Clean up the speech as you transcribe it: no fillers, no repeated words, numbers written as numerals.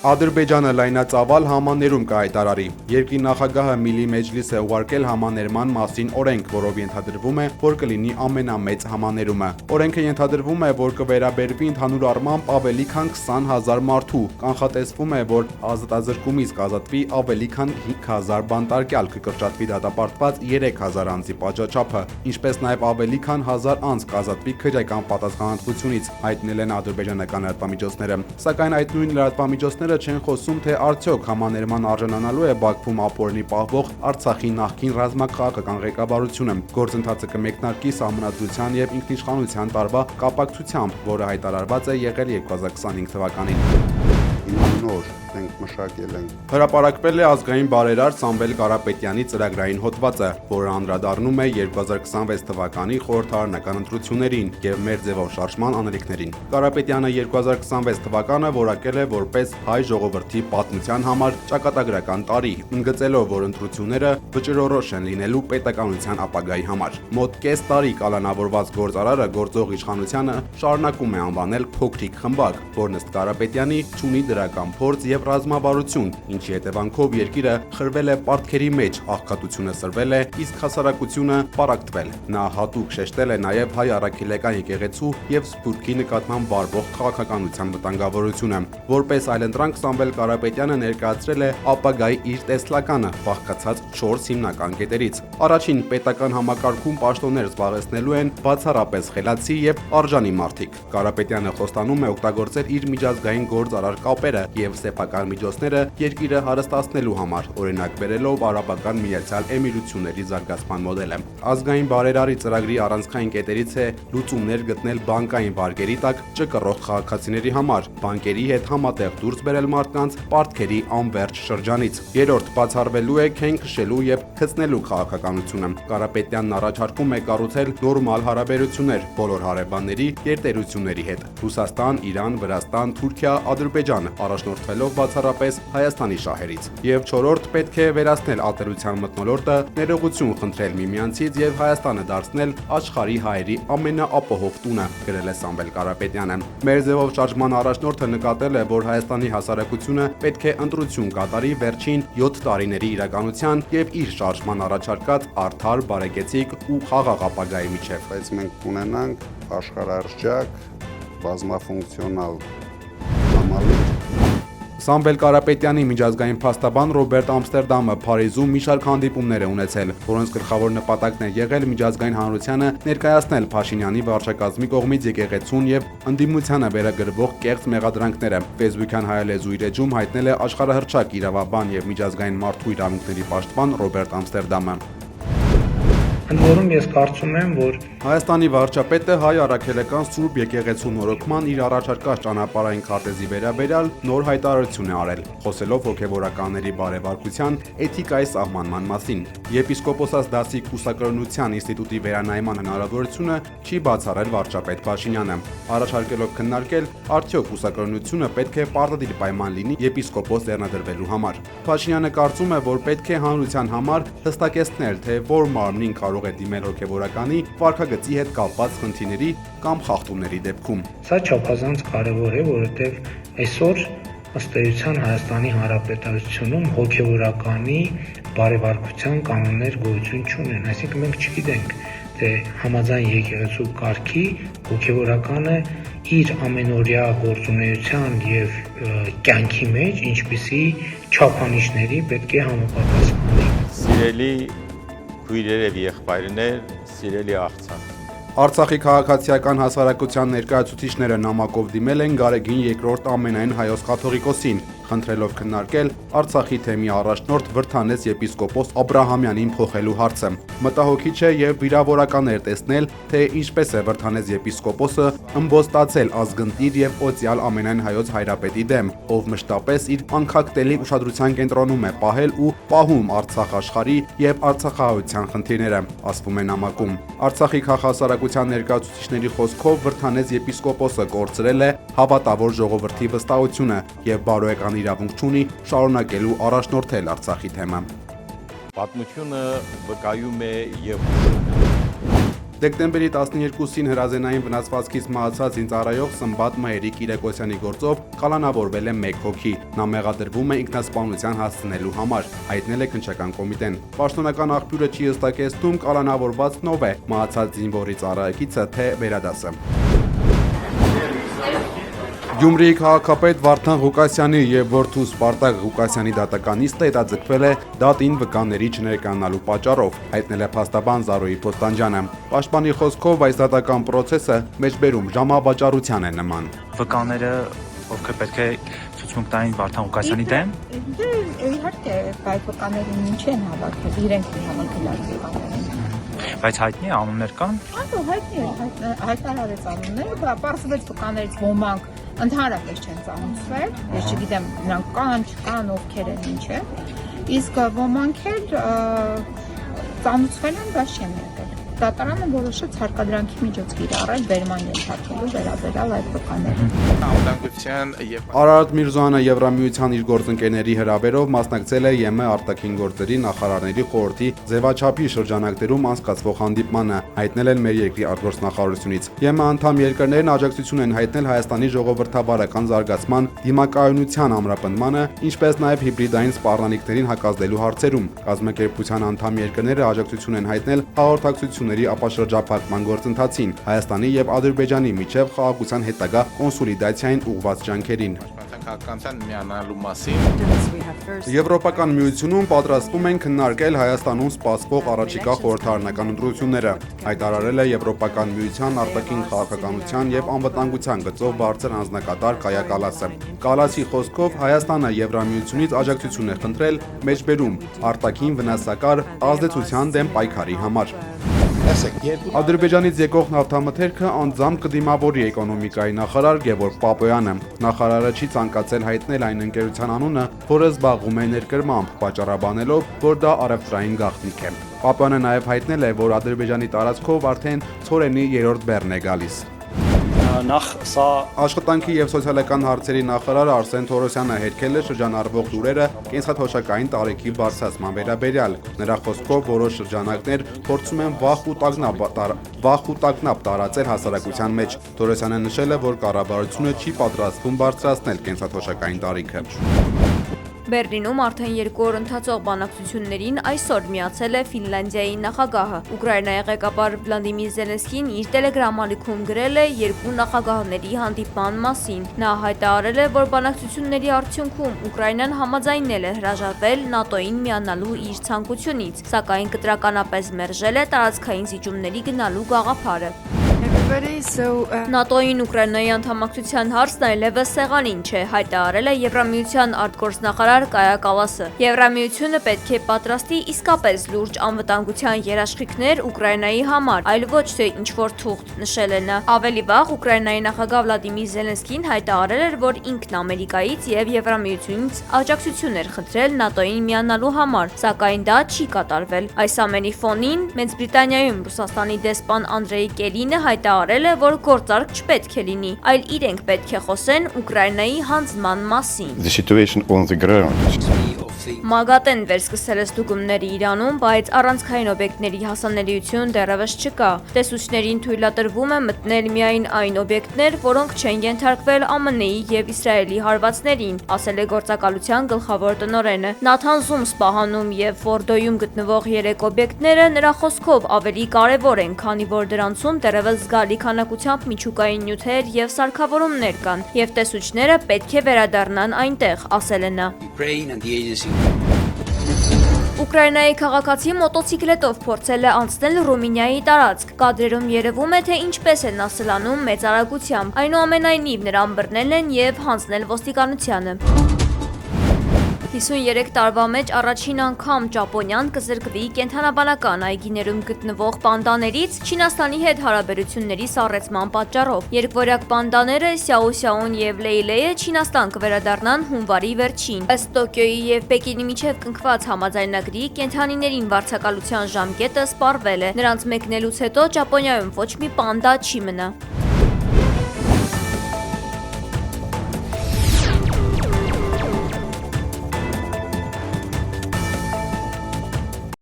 Ադրբեջանը լայնածավալ համաներում կհայտարարի։ Երկրի նախագահը Միլի Մեջլիս է ուղարկել համաներման մասին օրենք, որով ենթադրվում է, որ կլինի ամենամեծ համաներումը։ Օրենքը ենթադրվում է, որ կվերաբերվի ընդհանուր առմամբ ավելի քան 20,000 մարդու։ Կանխատեսվում է, որ ազատազրկումից կազատվի ավելի քան 5,000 բանտարկյալ, կկրճատվի դատապարտված 3,000 անձի պատժաչափը, ինչպես նաև ավելի քան 1,000 անձ կազատվի քրեական պատասխանատվությունից, հայտնել են ադրբեջանական լրատվամիջոցները։ Սակայն այդ նույն լրատվամիջոցները չեն խոսում, թե արդյոք համաներման արժանանալու է Բաքվում ապօրինի պահվող Արցախի նախկին ռազմաքաղաքական ղեկավարությունը։ Գործընթացը կմեկնարկի Սահմանադրության և ինքնիշխանության տարվա կապակցությամբ, որը հայտարարված է եղել 2025 թվականին։ Հրապարակվել է ազգային բարերար Սամվել Կարապետյանի ծրագրային հոդվածը, որը անդրադառնում է 2026 թվականի խորհրդարանական ընտրություններին և մեր ձևով շարժման անելիքներին։ Կարապետյանը 2026 թվականը որակել է որպես հայ ժողովրդի պատմության համար ճակատագրական տարի, ընդգծելով, որ ընտրությունները վճռորոշ են լինելու պետականության ապագայի համար։ Մոտ կես տարի կալանավորված գործարարը գործող իշխանությանը շարունակում է անվանել փոքրիկ խմբակ, որն ըստ Կարապետյանի չունի դրական փորձ և ռազմավարություն, ինչի հետևանքով երկիրը խրվել է պարտքերի մեջ, աղքատությունը սրվել է, իսկ հասարակությունը պառակտվել։ Նա հատուկ շեշտել է նաև հայ առաքելական եկեղեցու և Սփյուռքի նկատմամբ վարվող քաղաքականության վտանգավորությունը։ Որպես այլընտրանք Սամվել Կարապետյանը ներկայացրել է ապագայի իր տեսլականը, բաղկացած 4 հիմնական կետերից։ Առաջին, պետական համակարգում պաշտոններ զբաղեցնելու են բացառապես խելացի և արժանի մարդիկ։ Կարապետյանը խոստանում է օգտագործել իր միջազգային գործարար կապերը և սեփական միջոցները երկիրը հարստացնելու համար, օրինակ բերելով Արաբական Միացյալ Էմիրությունների զարգացման մոդելը։ Ազգային բարերարի ծրագրի առանցքային կետերից է լուծումներ գտնել բանկային վարկերի տակ ճկռող քաղաքացիների համար, բանկերի հետ համատեղ դուրս բերել մարդկանց պարտքերի անվերջ շրջանից։ Երրորդ, բացառվելու է քեն քշելու և քցնելու քաղաքականությունը։ Կարապետյանն առաջարկում է կառուցել նորմալ հարաբերություններ բոլոր հարևանների գերտերությունների հետ՝ Ռուսաստան, Իրան, Վրաստան, Թուրքիա, Ադրբեջան, առաջնորդվելով բացառապես Հայաստանի շահերից։ Եվ չորրորդ, պետք է վերացնել ատելության մթնոլորտը, ներողություն խնդրել միմյանցից և Հայաստանը դարձնել աշխարհի հայերի ամենաապահով տունը, գրել է Սամվել Կարապետյանը։ Մեր ձևով շարժման առաջնորդը նկատել է, որ Հայաստանի հասարակությունը պետք է ընտրություն կատարի վերջին 7 տարիների իրականության և իր շարժման առաջարկած արդար, բարեկեցիկ ու խաղաղ ապագայի միջև։ Բայց մենք ունենանք աշխարհարժեք բազմաֆունկցիոնալ համալիր։ Սամվել Կարապետյանի միջազգային փաստաբան Ռոբերտ Ամստերդամը Փարիզում մի շարք հանդիպումներ է ունեցել, որոնց գլխավոր նպատակն է եղել միջազգային հանրությանը ներկայացնել Փաշինյանի վարչակազմի կողմից եկեղեցուն և ընդդիմությանը վերագրվող կեղծ մեղադրանքները։ Facebook-յան հայալեզու իր էջում հայտնել է աշխարհահռչակ իրավաբան և միջազգային մարդու իրավունքների պաշտպան Ռոբերտ Ամստերդամը։ Ընդ որում ես կարծում եմ, որ Հայաստանի վարչապետը հայ առաքելական Սուրբ եկեղեցու նորոգման իր առաջարկած ճանապարհային քարտեզի վերաբերյալ նոր հայտարարություն է արել, խոսելով հոգևորականների բարևարկության էթիկայի սահմանման մասին։ Եպիսկոպոսաց դասի կուսակրոնության ինստիտուտի վերանայման հնարավորությունը չի բացառել վարչապետ Փաշինյանը, առաջարկելով քննարկել, արդյոք կուսակրոնությունը պետք է պարտադիր պայման լինի եպիսկոպոս ձեռնադրվելու համար։ Փաշինյանը կարծում է, որ պետք է հանրության համար հստակեցնել, թե որ մարմնին կարող է դիմել հոգևորականի վարքագծի հետ կապված խնդիրների կամ խախտումների դեպքում։ Սա չափազանց կարևոր է, որովհետև այսօր ըստ էության Հայաստանի Հանրապետությունում հոգևորականի բարևարկության կանոններ գոյություն չունեն, այսինքն մենք չգիտենք, թե համաձայն եկեղեցու կարգի հոգևորականը իր ամենօրյա գործունեության և կյանքի մեջ ինչպիսի չափանիշների պետք է համապատասխանի։ Սիրելի քույրեր և եղբայրներ, սիրելի աղցան։ Արցախի քաղաքացիական հասարակության ներկայացուցիչները նամակով դիմել են Գարեգին II ամենայն հայոց կաթողիկոսին, խնդրելով քննարկել Արցախի թեմի առաջնորդ Վրդանես եպիսկոպոս Աբրահամյանին փոխելու հարցը։ Մտահոգիչ է և վիրավորական էր տեսնել, թե ինչպես է Վրդանես եպիսկոպոսը ըմբոստացել ազգընտիր և օծյալ ամենայն հայոց հայրապետի դեմ, ով մշտապես իր անքակտելի ուշադրության կենտրոնում է պահել ու պահում Արցախ աշխարհի և արցախահայության խնդիրները, ասվում է նամակում։ Արցախի քաղաքասարակության ներկայացուցիչների խոսքով Վրդանես եպիսկոպոսը կորցրել է հավատավոր ժողովրդի վստահությունը և բարոյական իրավունք չունի շարունակելու առաջնորդել Արցախի թեման։ Պատմությունը վկայում է և հուշում է, Դեկտեմբերի 12-ին հրազենային վնասվածքից մահացած զինծառայող Սմբատ Մհերի Կիրեկոսյանի գործով կալանավորվել է 1 հոգի։ Նա մեղադրվում է ինքնասպանության հասցնելու համար, հայտնել է քննչական կոմիտեն։ Պաշտոնական աղբյուրը չի հստակեցնում կալանավորվածն ով է՝ մահացած զինվորի ծառայեկիցը թե վերադասը։ Գյումրիի քաղաքապետ Վարդան Ղուկասյանի եւ որդու Սպարտակ Ղուկասյանի դատական նիստը հետաձգվել է դատին վկաների չներկայանալու պատճառով, հայտնել է փաստաբան Զարուհի Փոստանջյանը։ Պաշտպանի խոսքով այս դատական process-ը մեջբերում ժամավաճառության է նման։ Վկաները ովքեր պետք է ցուցմունք տային Վարդան Ղուկասյանի դեմ։ Իհարկե, այդ վկաներին ինչ են հավաքել, իրենք են հավաքել վկաներին։ Բայց հայտնի անուններ կան։ Այո, հայտնարարեց անունները, պարզվեց վկաներից ոմանք ընդհանրապես չեն ծանոթվել, ես չգիտեմ նրանք կան, չկան, ովքեր են, ինչ է, իսկ ոմանք էլ ծանոթվել են, բայց չեն եկել։ Դատարանը որոշեց հարկադրանքի միջոց կիրառել վերման ենթարկելու վերաբերյալ այդ վկաներին։ Արարատ Միրզոյանը Եվրամիության իր գործընկերների հրավերով մասնակցել է ԵՄ արտաքին գործերի նախարարների խորհրդի ձևաչափի շրջանակներում անցկացվող հանդիպմանը, հայտնել են մեր երկրի արտգործնախարարությունից։ ԵՄ անդամ երկրներն աջակցություն են հայտնել Հայաստանի ժողովրդավարական զարգացման դիմակայունության ամրապնդմանը, ինչպես նաև հիբրիդային սպառնալիքներին հակազդելու հարցերում։ Կազմակերպության անդամ երկրները աջակցություն են հայտնել հաղորդակցությունների ապաշրջափակման գործընթացին, Հայաստանի եւ Ադրբեջանի միջև խաղաղության հետագա կոնսոլիդացիային ուղղված ջանքերին։ Եվրոպական միությունում պատրաստվում են քննարկել Հայաստանում սպասվող առաջիկա խորհրդարանական ընտրությունները, հայտարարել է Եվրոպական միության արտաքին քաղաքականության եւ անվտանգության գծով բարձր անձնակատար Կայա Կալասը։ Կալասի խոսքով Հայաստանը Եվրամիությունից աջակցություն է խնդրել մեջբերում արտաքին վնասակար ազդեցության դեմ պայքարի համար։ Ադրբեջանից եկող նավթամթերքը անձամբ կդիմավորի էկոնոմիկայի նախարար Գևորգ Պապոյանը։ Նախարարը չի ցանկացել հայտնել այն ընկերության անունը, որը զբաղվում է ներկրմամբ, պատճառաբանելով, որ դա առևտրային գաղտնիք է։ Պապոյանը նաև հայտնել է, որ Ադրբեջանի տարածքով արդեն ցորենի 3-րդ բեռն է գալիս։ Աշխատանքի եւ սոցիալական հարցերի նախարար Արսեն Թորոսյանը հերքել է շրջանառվող լուրերը կենսաթոշակային տարիքի բարձրացման վերաբերյալ։ Նրա խոսքով որոշ շրջանակներ փորձում են վախ ու տագնապ տարածել հասարակության մեջ։ Թորոսյանը նշել է, որ կառավարությունը չի պատրաստվում բարձրացնել կենսաթոշակային տարիքը։ Բեռլինում արդեն 2 օր ընթացող բանակցություններին այսօր միացել է Ֆինլանդիայի նախագահը։ Ուկրաինայի ղեկավար Վլադիմիր Զելենսկին իր տելեգրամ ալիքում գրել է երկու նախագահների հանդիպման մասին։ Նա հայտարարել է, որ բանակցությունների արդյունքում Ուկրաինան համաձայնել է հրաժարվել ՆԱՏՕ-ին միանալու իր ցանկությունից, սակայն կտրականապես մերժել է տարածքային զիջումների գնալու գաղափարը։ ՆԱՏՕ-ին Ուկրաինայի անդամակցության հարցն այլևս սեղանին չէ, հայտարարել է Եվրամիության արտգործնախարար Կայա Կալասը։ Եվրամիությունը պետք է պատրաստի իսկապես լուրջ անվտանգության երաշխիքներ Ուկրաինայի համար, այլ ոչ թե ինչ-որ թուղթ, նշել է նա։ Ավելի վաղ Ուկրաինայի նախագահ Վլադիմիր Զելենսկին հայտարարել էր, որ ինքն Ամերիկայից եւ Եվրամիությունից աջակցություն էր խնդրել ՆԱՏՕ-ին միանալու համար, սակայն դա չի կատարվել։ Այս ամենի ֆոնին Մեծ Բրիտանիայում Ռուսաստանի դեսպան Անդրեյ Կելինը հայտարարել է, որ գործարք չպետք է լինի, այլ իրենք պետք է խոսեն Ուկրաինայի հանձնման մասին։ Մագատեն վերսկսել է ստուգումների Իրանում, բայց առանցքային օբյեկտների հասանելիություն դեռևս չկա։ Տեսուչներին թույլատրվում է մտնել միայն այն օբյեկտներ, որոնք չեն ենթարկվել ԱՄՆ-ի եւ Իսրայելի հարվածներին, ասել է գործակալության գլխավոր տնօրենը։ Նաթան Սպահանում եւ Ֆորդոյում գտնվող 3 օբյեկտները նրա խոսքով ավելի կարևոր են, քանի որ դրանցում դեռևս զգալի քանակությամբ միջուկային նյութեր եւ սարքավորումներ կան, եւ տեսուչները պետք է վերադառնան այնտեղ, ասել է նա։ Ուկրաինայի քաղաքացի մոտոցիկլետով փորձել է անցնել Ռումինիայի տարածք։ Կադրերում երևում է, թե ինչպես է նա սլանում մեծ արագությամբ։ Այնուամենայնիվ նրան բռնել են եւ հանձնել ոստիկանությանը։ 53 տարվա մեջ առաջին անգամ Ճապոնիան կզրկվի կենդանաբանական այգիներում գտնվող պանդաներից Չինաստանի հետ հարաբերությունների սառեցման պատճառով։ Երկվորյակ պանդաները Սյաոսյաուն եւ Լեյլեյը Չինաստան կվերադառնան հունվարի վերջին։ Ըստ Տոկիոյի եւ Պեկինի միջև կնքված համաձայնագրի կենդանիներին վարձակալության ժամկետը սպառվել է։ Նրանց մեկնելուց հետո Ճապոնիայում ոչ մի պանդա չի մնա։